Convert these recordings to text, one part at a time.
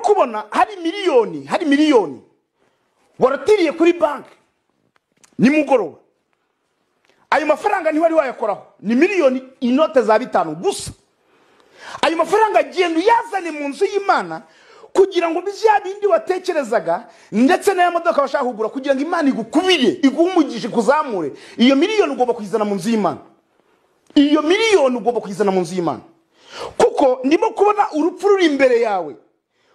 kubona hari miliyoni waratiriye kuri banki nimugoroba. Ayo mafaranga ntiwari wayakoraho, ni miliyoni inote za 5 gusa. Ayo mafaranga genda yazane mu nzu y'Imana kugira ngo bizya bindi watekerezaga ndetse na modoka bashaka kugura kugira ngo Imana igukubire iguhumugishe kuzamure. Iyo miliyoni ugomba kuyizana mu nzu y'Imana. Iyo miliyoni ugomba kuyizana mu nzu y'Imana. Kuko ndimo kubona urupfu ruri imbere yawe,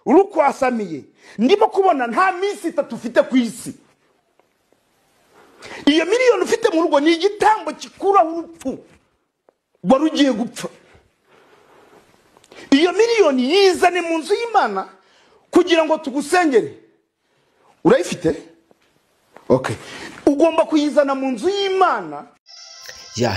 urukwasamiye. Ndimo kubona nta minsi 3 ufite ku isi. Iyo miliyoni ufite mu rugo ni igitambo kikuraho urupfu warugiye gupfa. Iyo miliyoni yizane mu nzu y'Imana kugira ngo tugusengere. Urayifite? Okay. Ugomba kuyizana mu nzu y'Imana.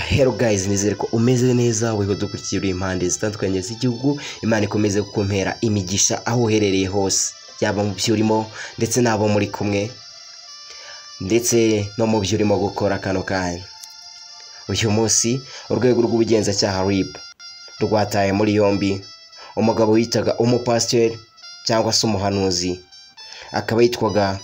Hello guys, nizere ko umeze neza weho dukurikiye impande zitandukanye z'igihugu. Imana ikomeze gukompera imigisha aho uherereye hose, yaba mu byo urimo ndetse nabo muri kumwe, ndetse no mu byo urimo gukora kano kanya. Uyu munsi urwego rw'ubugenzacyaha RIB rwataye muri yombi umugabo witaga umupasiteri cyangwa se umuhanuzi, akaba yitwaga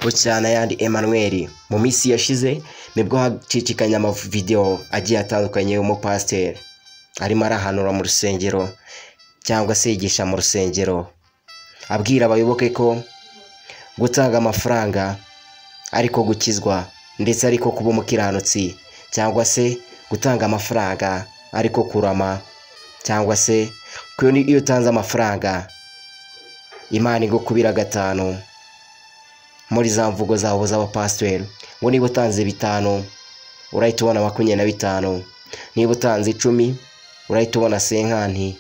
Bucyana Emmanuel. Mu minsi yashize nibwo hacicikanye amavideo agiye atandukanye y'umupasiteri arimo arahanura mu rusengero cyangwa se yigisha mu rusengero, abwira abayoboke ko gutanga amafaranga ariko gukizwa, ndetse ariko kuba umukiranutsi, cyangwa se gutanga amafaranga ariko kurama, cyangwa se ko iyo utanze amafaranga Imana igukubira 5 muri za mvugo zabo z'abapasiteri. Ngo niba utanze 5 urahita ubona 25, niba utanze 10 urahita ubona 50.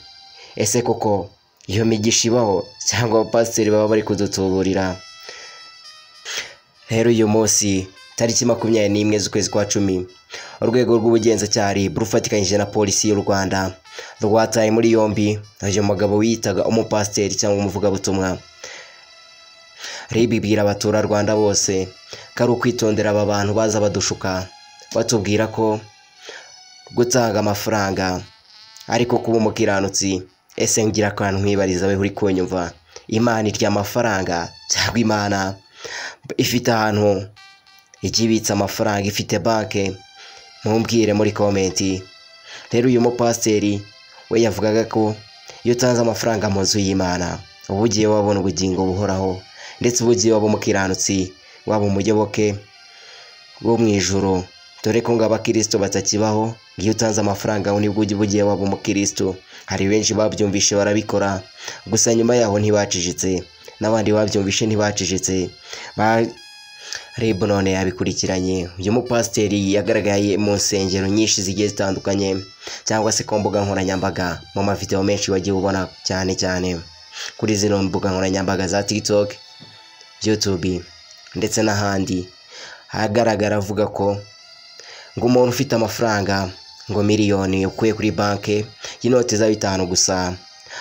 Ese koko iyo migisha ibaho cyangwa abapasiteri baba bari kudutuburira? Rero uyu munsi tariki 21 z'ukwezi kwa 10 urwego rw'ubugenzacyaha RIB rufatikanyije na polisi y'u Rwanda rwataye muri yombi uyu mugabo witaga umupasiteri cyangwa umuvugabutumwa. RIB ibwira abaturarwanda bose ko ari ukwitondera aba bantu baza badushuka batubwira ko gutanga amafaranga ariko kuba umukiranutsi. Ese ngira kantu nkwibariza we uri kunyumva, Imana irya amafaranga cyangwa Imana ifite ahantu igibitsa amafaranga, ifite banke? Mumbwire muri komenti. Rero uyu mupasiteri we yavugaga ko iyo utanze amafaranga mu nzu y'Imana uba ugiye wabona ubugingo buhoraho, ndetse uba ugiye waba umukiranutsi, waba umuyoboke wo mu ijuru. Dore ko ngo abakristo batakibaho, iyo utanze amafaranga nibwo ugiye waba umukristo. Hari benshi babyumvishe barabikora, gusa nyuma yaho ntibacicitse, n'abandi babyumvishe ntibacicitse. RIB none yabikurikiranye. Uyu mupasiteri yagaragaye mu nsengero nyinshi zigiye zitandukanye, cyangwa se ku mbuga nkoranyambaga, mu mavideo menshi wagiye ubona cyane kuri zino mbuga nkoranyambaga za TikTok, YouTube ndetse n'ahandi. Hagaragara avuga ko ngo umuntu ufite amafaranga ngo miliyoni ukuye kuri banke y'inote za 5 gusa,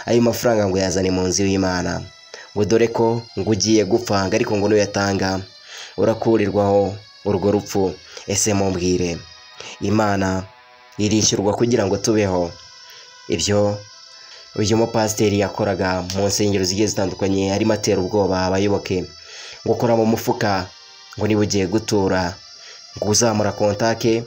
ayo mafaranga ngo yazane mu nzu y'Imana, ngo dore ko ngo ugiye gupfa, ariko ngo nuyatanga urakurirwaho urwo rupfu. Ese mumbwire, Imana irishyurwa kugira ngo tubeho? Ibyo uyu mupasiteri yakoraga mu nsengero zigiye zitandukanye, arimo atera ubwoba abayoboke ngo kora mu mufuka, ngo niba ugiye gutura ngo uzamura kontake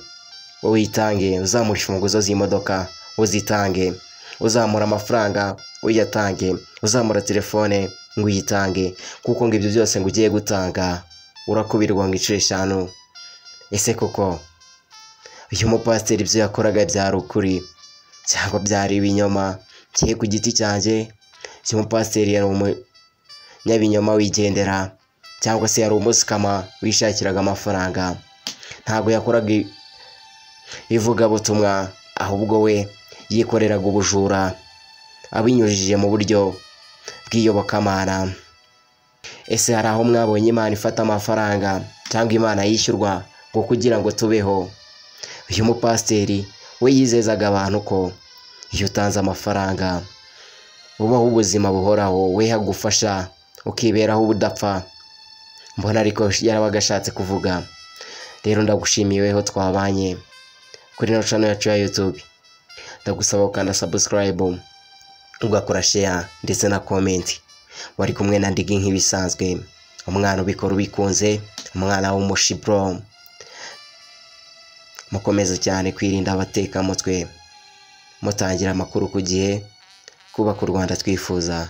uyitange, uzamura imfunguzo z'imodoka uzitange, uzamura amafaranga uyatange, uzamura telefone ngo uyitange, kuko ngo ibyo byose ngo ugiye gutanga urakubirwa ngo 5. Ese koko uyu mupasiteri ibyo yakoraga byari ukuri cyangwa byari ibinyoma? Kiye ku giti cyanjye uyu mupasiteri yari umunyabinyoma wigendera, cyangwa se yari umusikama wishakiraga amafaranga. Ntabwo yakoraga ivugabutumwa, ahubwo we yikoreraga ubujura abinyujije mu buryo bw'iyobokamana. Ese hari aho mwabonye Imana ifata amafaranga cyangwa Imana yishyurwa ngo kugira ngo tubeho? Uyu mupasiteri we yizezaga abantu ko iyo utanze amafaranga ubaho ubuzima buhoraho, we hagufasha ukiberaho ubudapfa. Mbona ariko yarabaga ashatse kuvuga. Rero ndagushimiye weho twabanye kuri no channel yacu ya YouTube. Ndagusaba ukanda subscribe, ugakora share ndetse na comment. wari kumwe na Ndigi nk'ibisanzwe, umwana ubikora ubikunze, umwana w'umushibro. Mukomeza cyane kwirinda abatekamutwe, mutangira amakuru ku gihe, kubaka u Rwanda twifuza.